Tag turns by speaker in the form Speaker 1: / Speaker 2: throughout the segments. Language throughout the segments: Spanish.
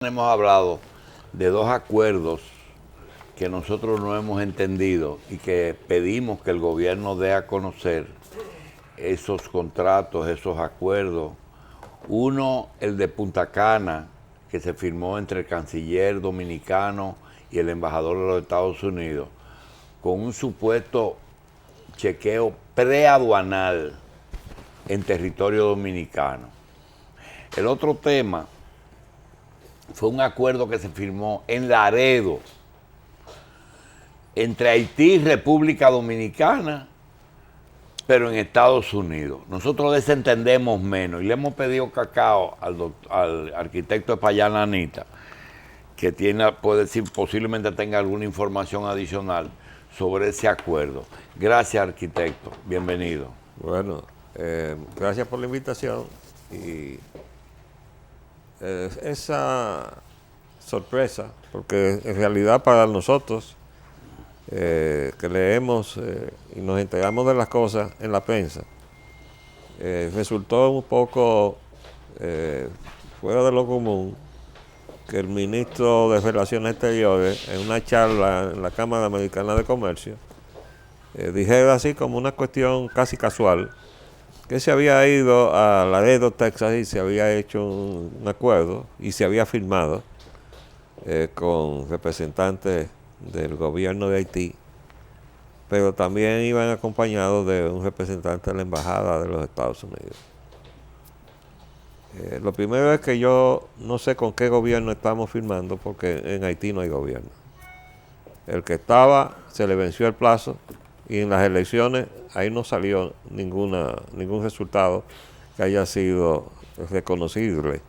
Speaker 1: Hemos hablado de dos acuerdos que nosotros no hemos entendido y que pedimos que el gobierno dé a conocer esos contratos, esos acuerdos. Uno, el de Punta Cana, que se firmó entre el canciller dominicano y el embajador de los Estados Unidos, con un supuesto chequeo preaduanal en territorio dominicano. El otro tema fue un acuerdo que se firmó en Laredo entre Haití y República Dominicana, pero en Estados Unidos. Nosotros desentendemos menos y le hemos pedido cacao al arquitecto Espallana Anita, que puede decir, posiblemente tenga alguna información adicional sobre ese acuerdo. Gracias, arquitecto. Bienvenido.
Speaker 2: Bueno, gracias por la invitación y esa sorpresa, porque en realidad para nosotros que leemos y nos enteramos de las cosas en la prensa, resultó un poco fuera de lo común que el ministro de Relaciones Exteriores, en una charla en la Cámara Americana de Comercio, dijera así como una cuestión casi casual, que se había ido a Laredo, Texas, y se había hecho un acuerdo y se había firmado con representantes del gobierno de Haití, pero también iban acompañados de un representante de la Embajada de los Estados Unidos. Lo primero es que yo no sé con qué gobierno estamos firmando, porque en Haití no hay gobierno. El que estaba, se le venció el plazo, y en las elecciones ahí no salió ningún resultado que haya sido reconocible,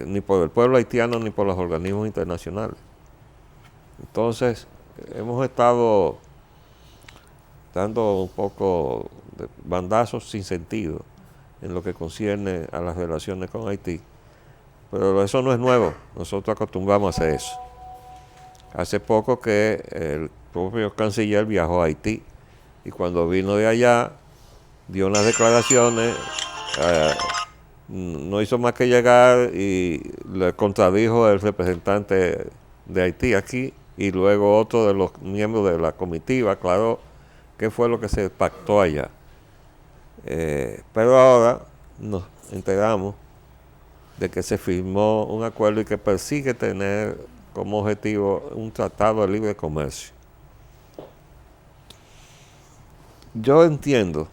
Speaker 2: ni por el pueblo haitiano ni por los organismos internacionales. Entonces, hemos estado dando un poco de bandazos sin sentido en lo que concierne a las relaciones con Haití, pero eso no es nuevo, nosotros acostumbramos a hacer eso. Hace poco que el propio canciller viajó a Haití y cuando vino de allá dio unas declaraciones, no hizo más que llegar y le contradijo el representante de Haití aquí, y luego otro de los miembros de la comitiva aclaró qué fue lo que se pactó allá. Pero ahora nos enteramos de que se firmó un acuerdo y que persigue tener como objetivo un tratado de libre comercio. Yo entiendo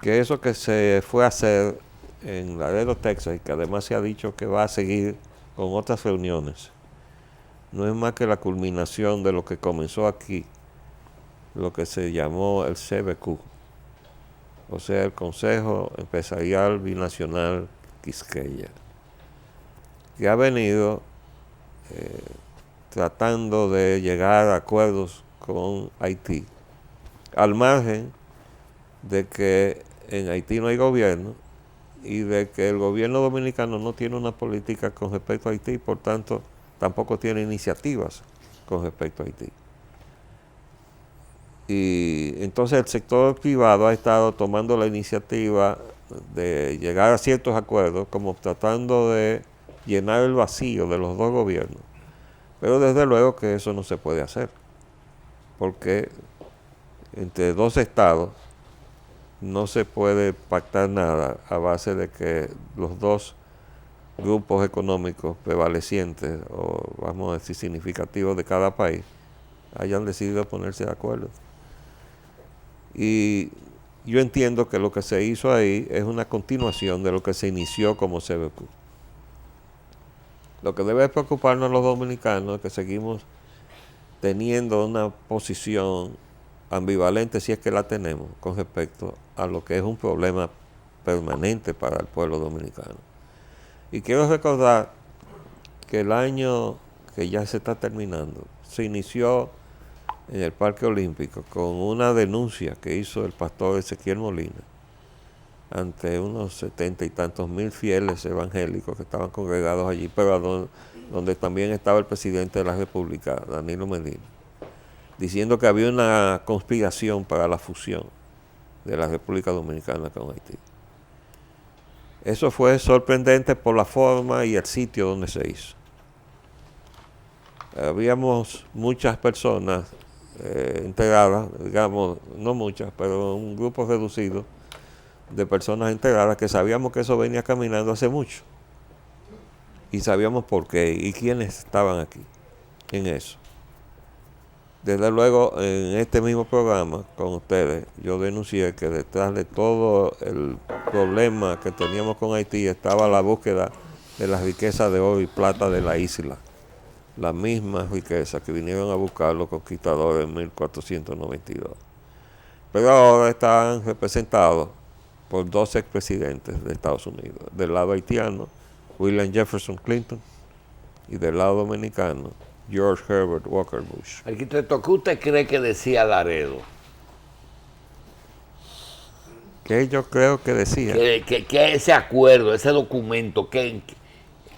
Speaker 2: que eso que se fue a hacer en Laredo, Texas, y que además se ha dicho que va a seguir con otras reuniones, no es más que la culminación de lo que comenzó aquí, lo que se llamó el CBQ, o sea, el Consejo Empresarial Binacional Quisqueya, que ha venido tratando de llegar a acuerdos con Haití, al margen de que en Haití no hay gobierno y de que el gobierno dominicano no tiene una política con respecto a Haití, por tanto tampoco tiene iniciativas con respecto a Haití. Y entonces el sector privado ha estado tomando la iniciativa de llegar a ciertos acuerdos, como tratando de llenar el vacío de los dos gobiernos. Pero desde luego que eso no se puede hacer, porque entre dos estados no se puede pactar nada a base de que los dos grupos económicos prevalecientes, o vamos a decir significativos de cada país, hayan decidido ponerse de acuerdo. Y yo entiendo que lo que se hizo ahí es una continuación de lo que se inició como CBQ. Lo que debe preocuparnos a los dominicanos es que seguimos teniendo una posición ambivalente, si es que la tenemos, con respecto a lo que es un problema permanente para el pueblo dominicano. Y quiero recordar que el año que ya se está terminando se inició en el Parque Olímpico con una denuncia que hizo el pastor Ezequiel Molina ante unos 70 y tantos mil fieles evangélicos que estaban congregados allí, pero donde también estaba el presidente de la República, Danilo Medina, diciendo que había una conspiración para la fusión de la República Dominicana con Haití. Eso fue sorprendente por la forma y el sitio donde se hizo. Habíamos muchas personas integradas, digamos, no muchas, pero un grupo reducido de personas integradas que sabíamos que eso venía caminando hace mucho. Y sabíamos por qué y quiénes estaban aquí en eso. Desde luego, en este mismo programa con ustedes, yo denuncié que detrás de todo el problema que teníamos con Haití estaba la búsqueda de las riquezas de oro y plata de la isla. La misma riqueza que vinieron a buscar los conquistadores en 1492. Pero ahora están representados por dos expresidentes de Estados Unidos. Del lado haitiano, William Jefferson Clinton, y del lado dominicano, George Herbert Walker Bush.
Speaker 1: Arquitecto, ¿qué usted cree que decía Laredo?
Speaker 2: Que yo creo que decía.
Speaker 1: Que ese acuerdo, ese documento, que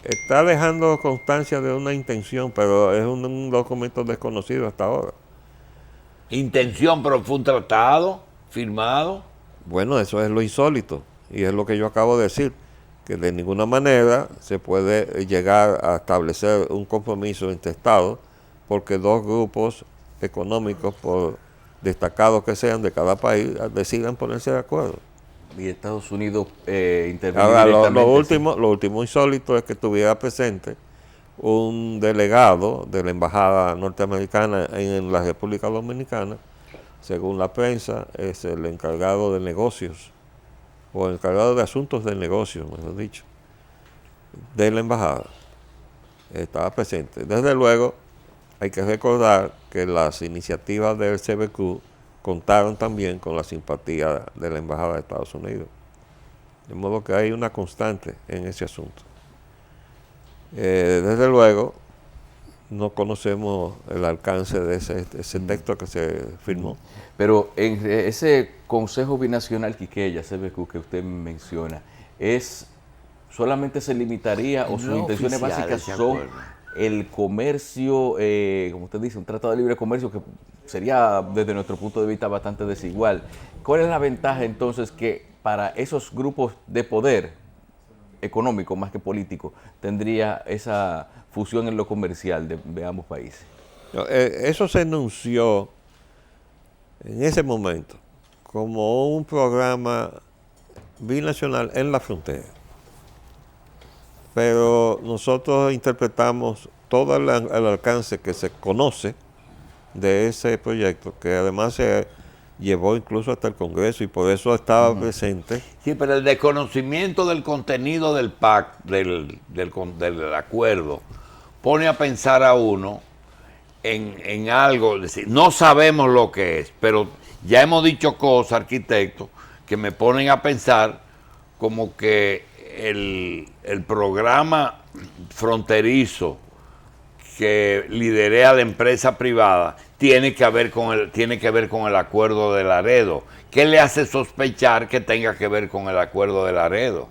Speaker 2: Está dejando constancia de una intención, pero es un documento desconocido hasta ahora.
Speaker 1: intención, pero fue un tratado firmado.
Speaker 2: Bueno, eso es lo insólito, y es lo que yo acabo de decir, que de ninguna manera se puede llegar a establecer un compromiso entre Estados, porque dos grupos económicos, por destacados que sean de cada país, decidan ponerse de acuerdo.
Speaker 3: Y Estados Unidos interviene
Speaker 2: Ahora,
Speaker 3: directamente.
Speaker 2: lo último insólito es que estuviera presente un delegado de la embajada norteamericana en la República Dominicana. Según la prensa, es el encargado de negocios, o encargado de asuntos de negocios, mejor dicho, de la embajada. Estaba presente. Desde luego, hay que recordar que las iniciativas del CBQ contaron también con la simpatía de la embajada de Estados Unidos. De modo que hay una constante en ese asunto. Desde luego, no conocemos el alcance de ese texto que se firmó.
Speaker 3: Pero en ese Consejo Binacional Quiqueya, CBQ, que usted menciona, ¿solamente se limitaría o sus
Speaker 1: No
Speaker 3: intenciones
Speaker 1: oficial
Speaker 3: básicas
Speaker 1: ese
Speaker 3: son
Speaker 1: acuerdo.
Speaker 3: el comercio, como usted dice, un tratado de libre comercio que sería desde nuestro punto de vista bastante desigual? ¿Cuál es la ventaja entonces que para esos grupos de poder económico más que político tendría esa fusión en lo comercial de ambos países?
Speaker 2: Eso se anunció en ese momento como un programa binacional en la frontera. Pero nosotros interpretamos todo el alcance que se conoce de ese proyecto, que además se llevó incluso hasta el Congreso y por eso estaba presente.
Speaker 1: Sí, pero el desconocimiento del contenido del pacto, del acuerdo, pone a pensar a uno en algo, es decir, no sabemos lo que es, pero ya hemos dicho cosas, arquitectos, que me ponen a pensar como que el programa fronterizo que liderea la empresa privada tiene que ver con el acuerdo de Laredo. ¿Qué le hace sospechar que tenga que ver con el acuerdo de Laredo?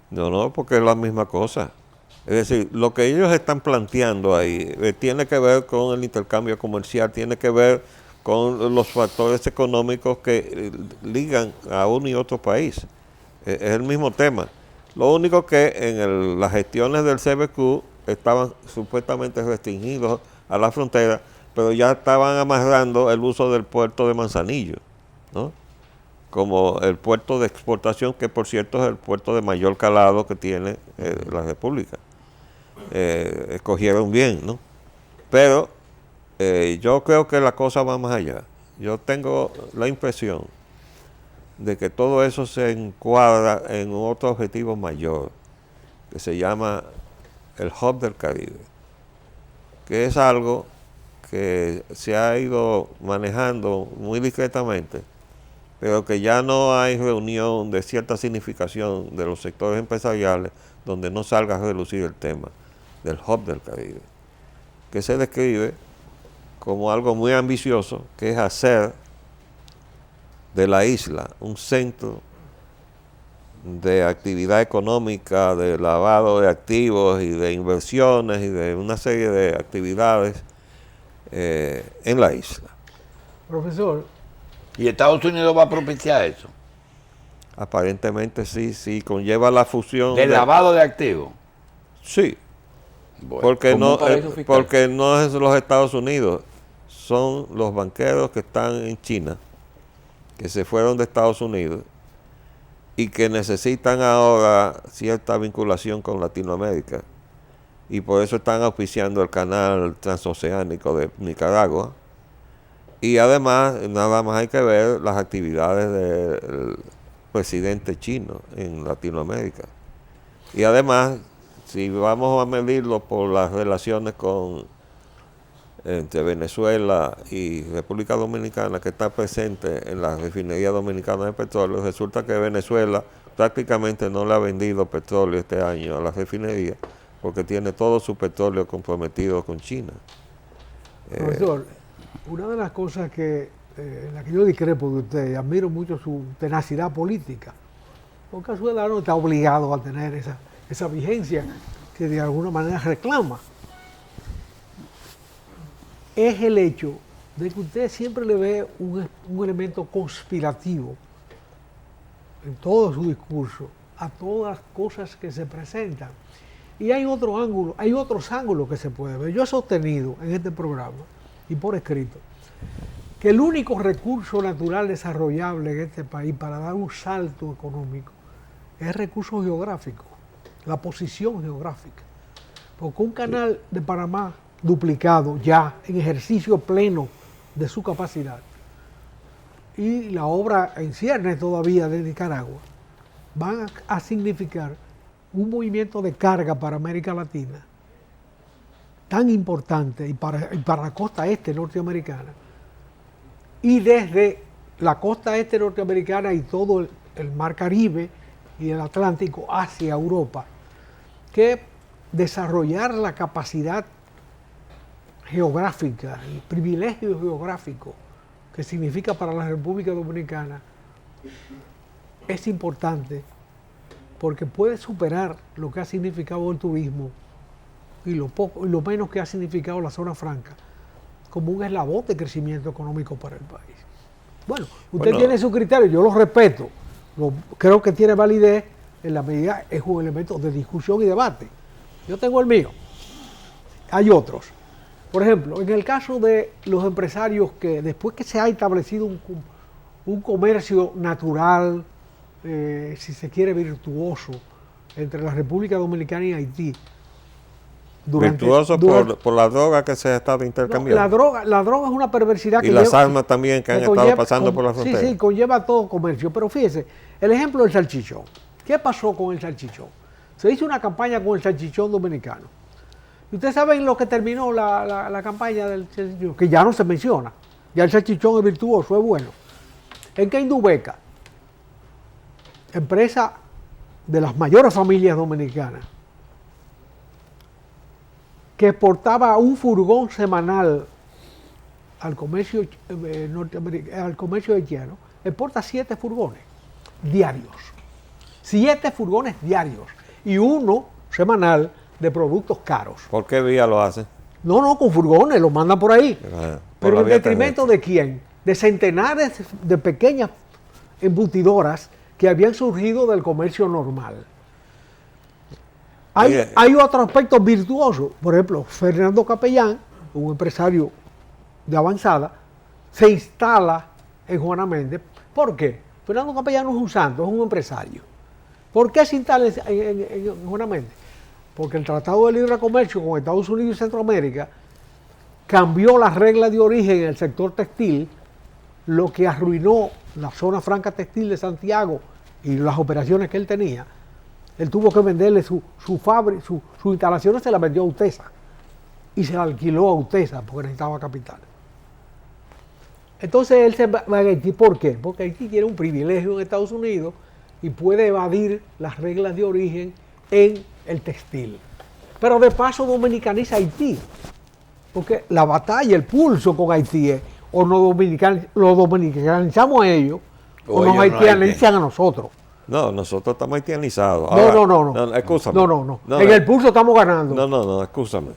Speaker 2: No, porque es la misma cosa. Es decir, lo que ellos están planteando ahí tiene que ver con el intercambio comercial, tiene que ver con los factores económicos que ligan a uno y otro país. Es el mismo tema. Lo único que en las gestiones del CBQ estaban supuestamente restringidos a la frontera, pero ya estaban amarrando el uso del puerto de Manzanillo, ¿no? Como el puerto de exportación, que por cierto es el puerto de mayor calado que tiene la República. Escogieron bien, ¿no? Pero yo creo que la cosa va más allá. Yo tengo la impresión de que todo eso se encuadra en otro objetivo mayor, que se llama el Hub del Caribe, que es algo que se ha ido manejando muy discretamente, pero que ya no hay reunión de cierta significación de los sectores empresariales donde no salga a relucir el tema del Hub del Caribe, que se describe como algo muy ambicioso, que es hacer de la isla un centro de actividad económica, de lavado de activos y de inversiones y de una serie de actividades en la isla.
Speaker 4: Profesor,
Speaker 1: ¿Y Estados Unidos va a propiciar eso?
Speaker 2: Aparentemente sí conlleva la fusión.
Speaker 1: ¿Del lavado de activos?
Speaker 2: Sí,
Speaker 1: Bueno,
Speaker 2: porque
Speaker 3: como un
Speaker 2: no,
Speaker 3: paraíso fiscal.
Speaker 2: porque no es los Estados Unidos, son los banqueros que están en China, que se fueron de Estados Unidos y que necesitan ahora cierta vinculación con Latinoamérica. Y por eso están auspiciando el canal transoceánico de Nicaragua. Y además, nada más hay que ver las actividades del presidente chino en Latinoamérica. Y además, si vamos a medirlo por las relaciones entre Venezuela y República Dominicana, que está presente en la refinería dominicana de petróleo, resulta que Venezuela prácticamente no le ha vendido petróleo este año a la refinería, porque tiene todo su petróleo comprometido con China.
Speaker 4: Profesor, una de las cosas en la que yo discrepo de usted, y admiro mucho su tenacidad política, porque el ciudadano está obligado a tener esa vigencia que de alguna manera reclama, es el hecho de que usted siempre le ve un elemento conspirativo en todo su discurso, a todas las cosas que se presentan. Y hay otros ángulos que se puede ver. Yo he sostenido en este programa y por escrito que el único recurso natural desarrollable en este país para dar un salto económico es el recurso geográfico, la posición geográfica. Porque un canal de Panamá duplicado ya en ejercicio pleno de su capacidad y la obra en ciernes todavía de Nicaragua van a significar un movimiento de carga para América Latina tan importante y para la costa este norteamericana, y desde la costa este norteamericana y todo el mar Caribe y el Atlántico hacia Europa, que desarrollar la capacidad geográfica, el privilegio geográfico que significa para la República Dominicana es importante, porque puede superar lo que ha significado el turismo y lo menos que ha significado la zona franca como un eslabón de crecimiento económico para el país. Bueno, usted tiene su criterio, yo lo respeto, creo que tiene validez en la medida, es un elemento de discusión y debate. Yo tengo el mío, hay otros. Por ejemplo, en el caso de los empresarios que después que se ha establecido un comercio natural, si se quiere virtuoso, entre la República Dominicana y Haití.
Speaker 2: Virtuoso por la droga que se ha estado intercambiando.
Speaker 4: No, la droga es una perversidad
Speaker 2: y las armas también que han estado pasando por la frontera.
Speaker 4: Sí, conlleva todo comercio. Pero fíjese, el ejemplo del salchichón. ¿Qué pasó con el salchichón? Se hizo una campaña con el salchichón dominicano. Y ustedes saben lo que terminó la campaña del salchichón, que ya no se menciona. Ya el salchichón es virtuoso, es bueno. En Indubeca, empresa de las mayores familias dominicanas, que exportaba un furgón semanal al comercio al comercio haitiano, exporta 7 furgones diarios. 7 furgones diarios y uno semanal de productos caros.
Speaker 2: ¿Por qué vía lo hace?
Speaker 4: No, con furgones, lo mandan por ahí. Pero en detrimento de quién? De centenares de pequeñas embutidoras que habían surgido del comercio normal. Hay otro aspecto virtuoso. Por ejemplo, Fernando Capellán, un empresario de avanzada, se instala en Juana Méndez. ¿Por qué? Fernando Capellán no es un santo, es un empresario. ¿Por qué se instala en Juana Méndez? Porque el Tratado de Libre Comercio con Estados Unidos y Centroamérica cambió las reglas de origen en el sector textil, lo que arruinó la zona franca textil de Santiago y las operaciones que él tenía. Él tuvo que venderle sus instalaciones, se las vendió a UTESA y se la alquiló a UTESA porque necesitaba capital. Entonces él se va a Haití. ¿Por qué? Porque Haití tiene un privilegio en Estados Unidos y puede evadir las reglas de origen en el textil. Pero de paso dominicaniza Haití, porque la batalla, el pulso con Haití es o lo dominicanizamos a ellos o nos haitianizan a nosotros.
Speaker 2: No, nosotros estamos haitianizados.
Speaker 4: No.
Speaker 2: Escúchame.
Speaker 4: No. En el pulso estamos ganando.
Speaker 2: No, escúchame.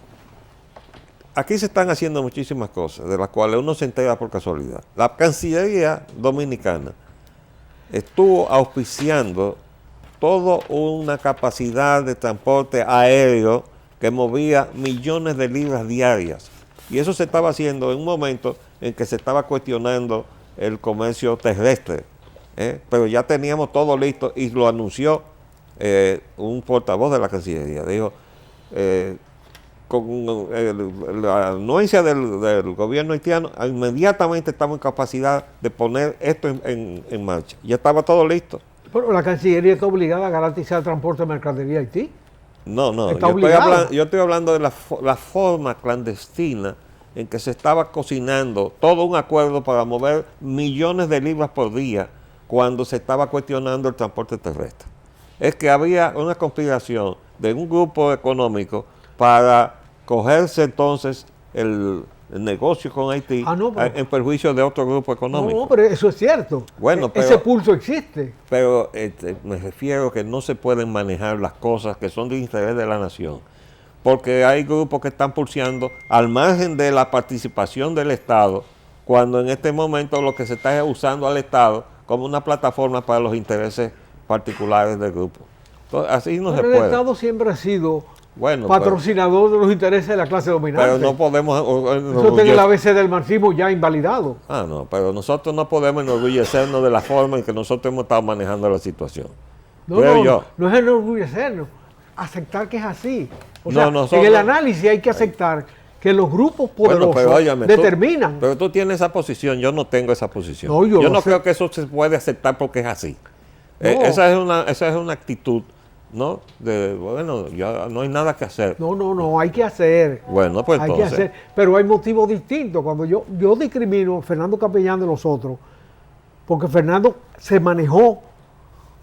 Speaker 2: Aquí se están haciendo muchísimas cosas, de las cuales uno se entera por casualidad. La Cancillería Dominicana estuvo auspiciando toda una capacidad de transporte aéreo que movía millones de libras diarias. Y eso se estaba haciendo en un momento en que se estaba cuestionando el comercio terrestre. Pero ya teníamos todo listo y lo anunció un portavoz de la Cancillería. Dijo, con la anuencia del gobierno haitiano, inmediatamente estamos en capacidad de poner esto en marcha. Ya estaba todo listo.
Speaker 4: Pero la Cancillería está obligada a garantizar el transporte de mercadería a Haití.
Speaker 2: No,
Speaker 4: Está obligada.
Speaker 2: yo estoy hablando de la forma clandestina en que se estaba cocinando todo un acuerdo para mover millones de libras por día cuando se estaba cuestionando el transporte terrestre. Es que había una conspiración de un grupo económico para cogerse entonces el negocio con Haití en perjuicio de otro grupo económico.
Speaker 4: No, pero eso es cierto.
Speaker 2: Bueno,
Speaker 4: ese pulso existe.
Speaker 2: Pero me refiero que no se pueden manejar las cosas que son de interés de la nación, porque hay grupos que están pulseando al margen de la participación del Estado, cuando en este momento lo que se está es usando al Estado como una plataforma para los intereses particulares del grupo. Entonces, así no se puede.
Speaker 4: El Estado siempre ha sido patrocinador de los intereses de la clase dominante.
Speaker 2: Pero no podemos...
Speaker 4: Eso está en el ABC del marxismo ya invalidado.
Speaker 2: No, pero nosotros no podemos enorgullecernos de la forma en que nosotros hemos estado manejando la situación.
Speaker 4: No es enorgullecernos, aceptar que es así. O sea,
Speaker 2: nosotros,
Speaker 4: en el análisis hay que aceptar que los grupos poderosos determinan.
Speaker 2: Pero tú tienes esa posición, yo no tengo esa posición.
Speaker 4: No,
Speaker 2: yo no creo que eso se puede aceptar porque es así. Esa es una actitud, ¿no? Ya no hay nada que hacer.
Speaker 4: No, hay que hacer.
Speaker 2: Bueno, pues
Speaker 4: hay que hacer, pero hay motivos distintos. Cuando yo discrimino a Fernando Capellán de los otros, porque Fernando se manejó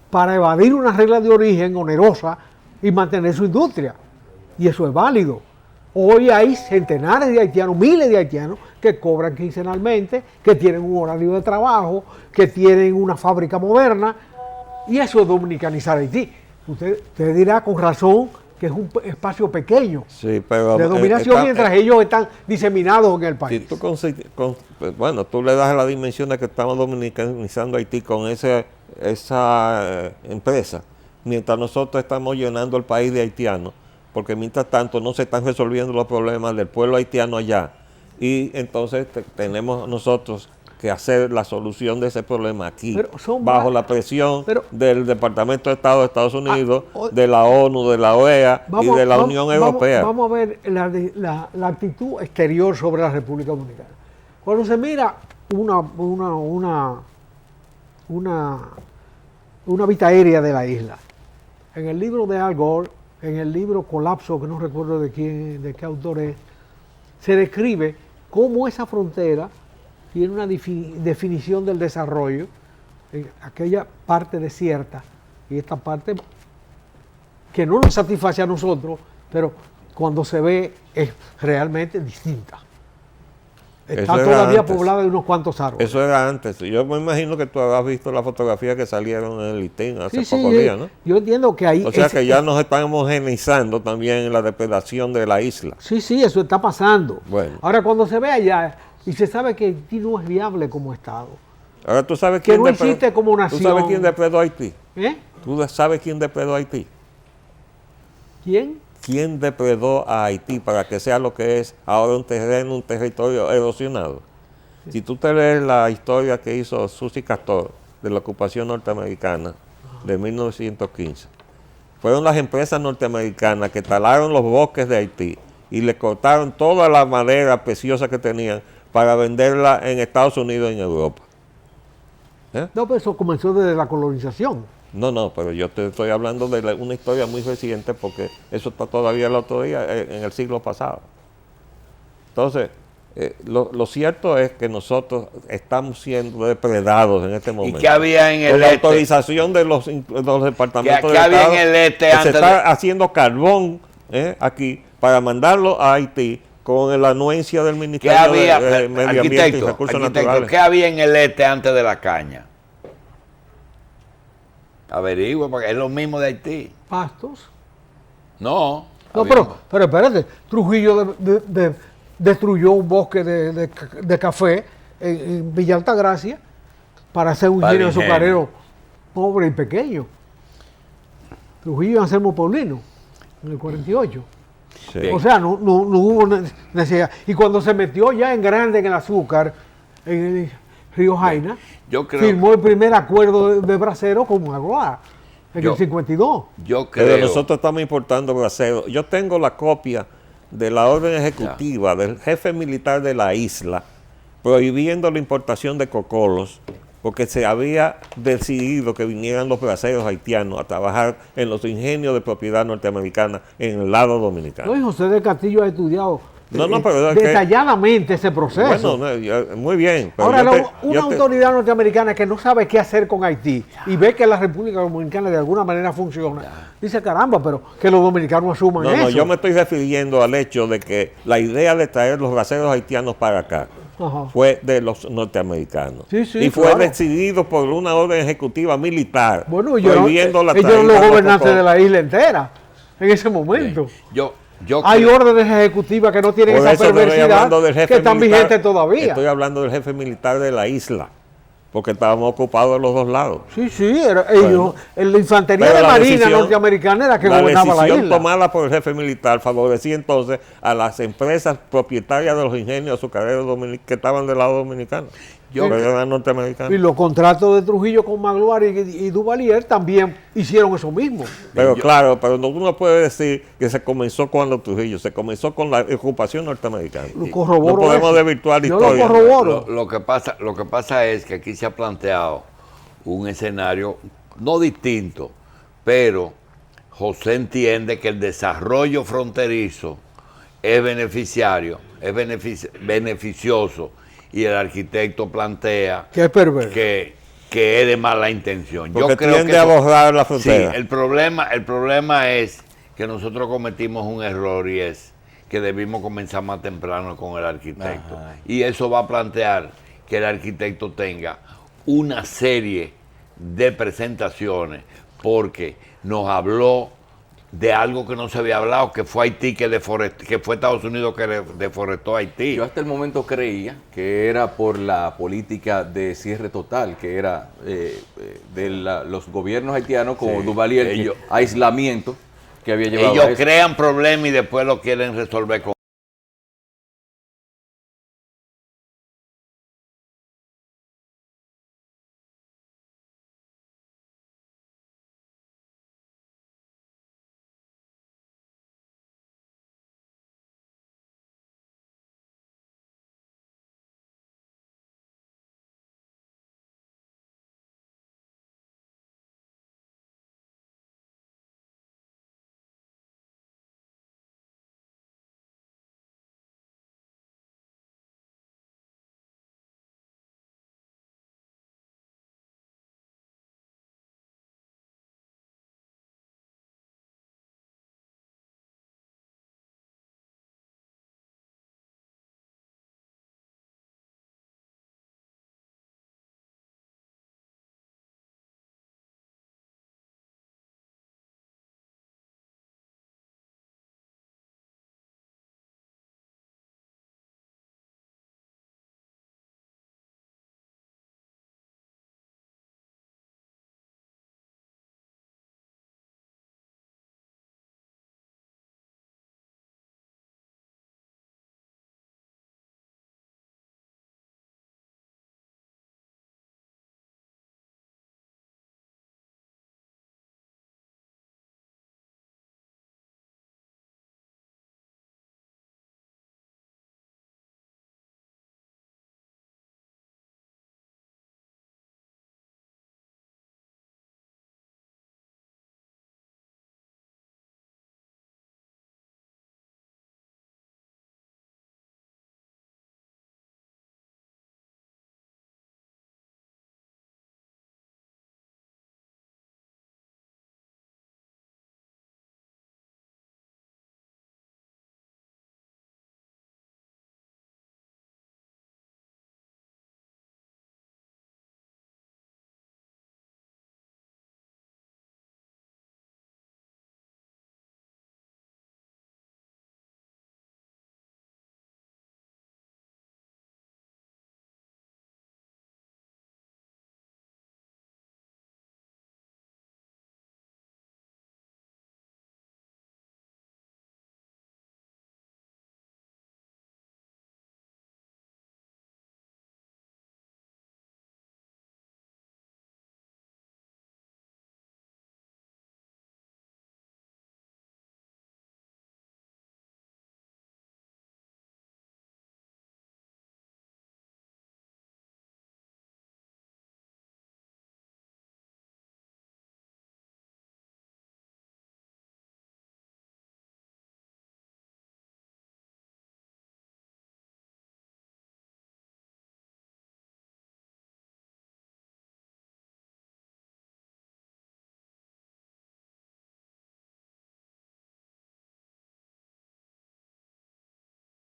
Speaker 4: para evadir una regla de origen onerosa y mantener su industria. Y eso es válido. Hoy hay centenares de haitianos, miles de haitianos que cobran quincenalmente, que tienen un horario de trabajo, que tienen una fábrica moderna, y eso es dominicanizar Haití. Usted dirá con razón que es un espacio pequeño de dominación mientras ellos están diseminados en el país.
Speaker 2: Tú le das la dimensión de que estamos dominicanizando Haití con esa empresa, mientras nosotros estamos llenando el país de haitianos, porque mientras tanto no se están resolviendo los problemas del pueblo haitiano allá, y entonces tenemos nosotros que hacer la solución de ese problema aquí, bajo la presión del Departamento de Estado de Estados Unidos, de la ONU, de la OEA y de la Unión Europea.
Speaker 4: Vamos a ver la actitud exterior sobre la República Dominicana. Cuando se mira una vista aérea de la isla, en el libro de Al Gore, en el libro Colapso, que no recuerdo de qué autor es, se describe cómo esa frontera tiene una definición del desarrollo, en aquella parte desierta y esta parte que no nos satisface a nosotros, pero cuando se ve es realmente distinta. Está todavía poblada de unos cuantos árboles.
Speaker 2: Eso era antes. Yo me imagino que tú habrás visto las fotografías que salieron en el listín hace pocos días, ¿no?
Speaker 4: Yo entiendo que ahí...
Speaker 2: O sea que ya nos están homogeneizando también en la depredación de la isla.
Speaker 4: Sí, eso está pasando.
Speaker 2: Bueno.
Speaker 4: Ahora, cuando se ve allá y se sabe que Haití no es viable como Estado.
Speaker 2: Ahora, ¿tú sabes quién
Speaker 4: existe como nación?
Speaker 2: ¿Tú sabes quién depredó Haití?
Speaker 4: ¿Eh?
Speaker 2: ¿Tú sabes quién depredó Haití?
Speaker 4: ¿Quién?
Speaker 2: ¿Quién depredó a Haití para que sea lo que es ahora un territorio erosionado? Si tú te lees la historia que hizo Susi Castor de la ocupación norteamericana de 1915, fueron las empresas norteamericanas que talaron los bosques de Haití y le cortaron toda la madera preciosa que tenían para venderla en Estados Unidos y en Europa.
Speaker 4: No, pero eso comenzó desde la colonización.
Speaker 2: No, pero yo te estoy hablando de una historia muy reciente porque eso está todavía el otro día, en el siglo pasado. Entonces, lo cierto es que nosotros estamos siendo depredados en este momento.
Speaker 1: ¿Y qué había en el
Speaker 2: con la autorización de los departamentos de Estado,
Speaker 1: en el este
Speaker 2: se está haciendo carbón aquí para mandarlo a Haití con la anuencia del Ministerio de Medio Ambiente y Recursos Naturales.
Speaker 1: ¿Qué había en el este antes de la caña? Averigüe, porque es lo mismo de Haití.
Speaker 4: Pastos.
Speaker 1: No,
Speaker 4: pero espérate, Trujillo destruyó un bosque de café en Villa Altagracia para hacer un ingenio azucarero pobre y pequeño. Trujillo y Anselmo Paulino, en el 48.
Speaker 2: Sí.
Speaker 4: O sea, no hubo necesidad. Y cuando se metió ya en grande en el azúcar, en el Río Jaina,
Speaker 1: Yo creo,
Speaker 4: firmó el primer acuerdo de bracero con Magloire en
Speaker 1: Yo-
Speaker 4: el 52.
Speaker 1: yo
Speaker 2: Pero
Speaker 1: creo,
Speaker 2: nosotros estamos importando bracero. Yo tengo la copia de la orden ejecutiva del jefe militar de la isla prohibiendo la importación de cocolos porque se había decidido que vinieran los braceros haitianos a trabajar en los ingenios de propiedad norteamericana en el lado dominicano.
Speaker 4: No, y José del Castillo ha estudiado
Speaker 2: No, pero es que-
Speaker 4: detalladamente ese proceso.
Speaker 2: Bueno, muy bien. Pero
Speaker 4: Ahora,
Speaker 2: yo te-
Speaker 4: una
Speaker 2: yo te-
Speaker 4: autoridad norteamericana que no sabe qué hacer con Haití y ve que la República Dominicana de alguna manera funciona, dice, caramba, pero que los dominicanos asuman
Speaker 2: No,
Speaker 4: eso.
Speaker 2: no, yo me estoy refiriendo al hecho de que la idea de traer los braceros haitianos para acá
Speaker 4: Ajá.
Speaker 2: fue de los norteamericanos.
Speaker 4: Sí, sí,
Speaker 2: y fue
Speaker 4: claro.
Speaker 2: decidido por una orden ejecutiva militar
Speaker 4: Bueno, ellos
Speaker 2: prohibiendo la
Speaker 4: ellos eran
Speaker 2: traída
Speaker 4: los
Speaker 2: de
Speaker 4: gobernantes
Speaker 2: cocolos.
Speaker 4: de la isla entera en ese momento.
Speaker 1: yo
Speaker 4: Hay
Speaker 1: creo-
Speaker 4: órdenes ejecutivas que no tienen
Speaker 2: Por
Speaker 4: esa
Speaker 2: eso no estoy
Speaker 4: perversidad
Speaker 2: hablando del jefe
Speaker 4: que están
Speaker 2: militar,
Speaker 4: vigentes todavía.
Speaker 2: Estoy hablando del jefe militar de la isla, porque estábamos ocupados de los dos lados.
Speaker 4: Sí, sí, ellos, la infantería
Speaker 2: Pero
Speaker 4: de
Speaker 2: la
Speaker 4: marina
Speaker 2: decisión-
Speaker 4: norteamericana era que
Speaker 2: la
Speaker 4: gobernaba la
Speaker 2: decisión
Speaker 4: isla.
Speaker 2: tomada por el jefe militar favorecía entonces a las empresas propietarias de los ingenios azucareros que estaban del lado dominicano.
Speaker 1: Yo-
Speaker 2: Pero eran norteamericanos.
Speaker 4: Y los contratos de Trujillo con Magloire y Duvalier también hicieron eso mismo.
Speaker 2: Pero claro, pero uno puede decir que se comenzó cuando Trujillo, se comenzó con la ocupación norteamericana.
Speaker 4: Lo corroboro
Speaker 2: No podemos
Speaker 4: eso.
Speaker 2: desvirtuar la
Speaker 4: Yo lo
Speaker 2: historia.
Speaker 4: corroboro.
Speaker 1: Lo que pasa es que aquí se ha planteado un escenario no distinto, pero José entiende que el desarrollo fronterizo es beneficioso y el arquitecto plantea
Speaker 4: Que es perverso.
Speaker 1: que es de mala intención.
Speaker 2: Porque
Speaker 1: Yo creo
Speaker 2: tiende
Speaker 1: que
Speaker 2: a
Speaker 1: eso-
Speaker 2: borrar la
Speaker 1: Sí,
Speaker 2: frontera.
Speaker 1: el problema es que nosotros cometimos un error y es que debimos comenzar más temprano con el arquitecto.
Speaker 3: Ajá.
Speaker 1: Y eso va a plantear que el arquitecto tenga una serie de presentaciones porque nos habló de algo que no se había hablado, que fue Haití, que fue Estados Unidos que deforestó Haití.
Speaker 3: Yo hasta el momento creía que era por la política de cierre total, que era de los gobiernos haitianos como
Speaker 1: Sí,
Speaker 3: Duvalier,
Speaker 1: ellos-
Speaker 3: aislamiento que había llevado a
Speaker 1: Ellos
Speaker 3: eso.
Speaker 1: crean problemas y después lo quieren resolver con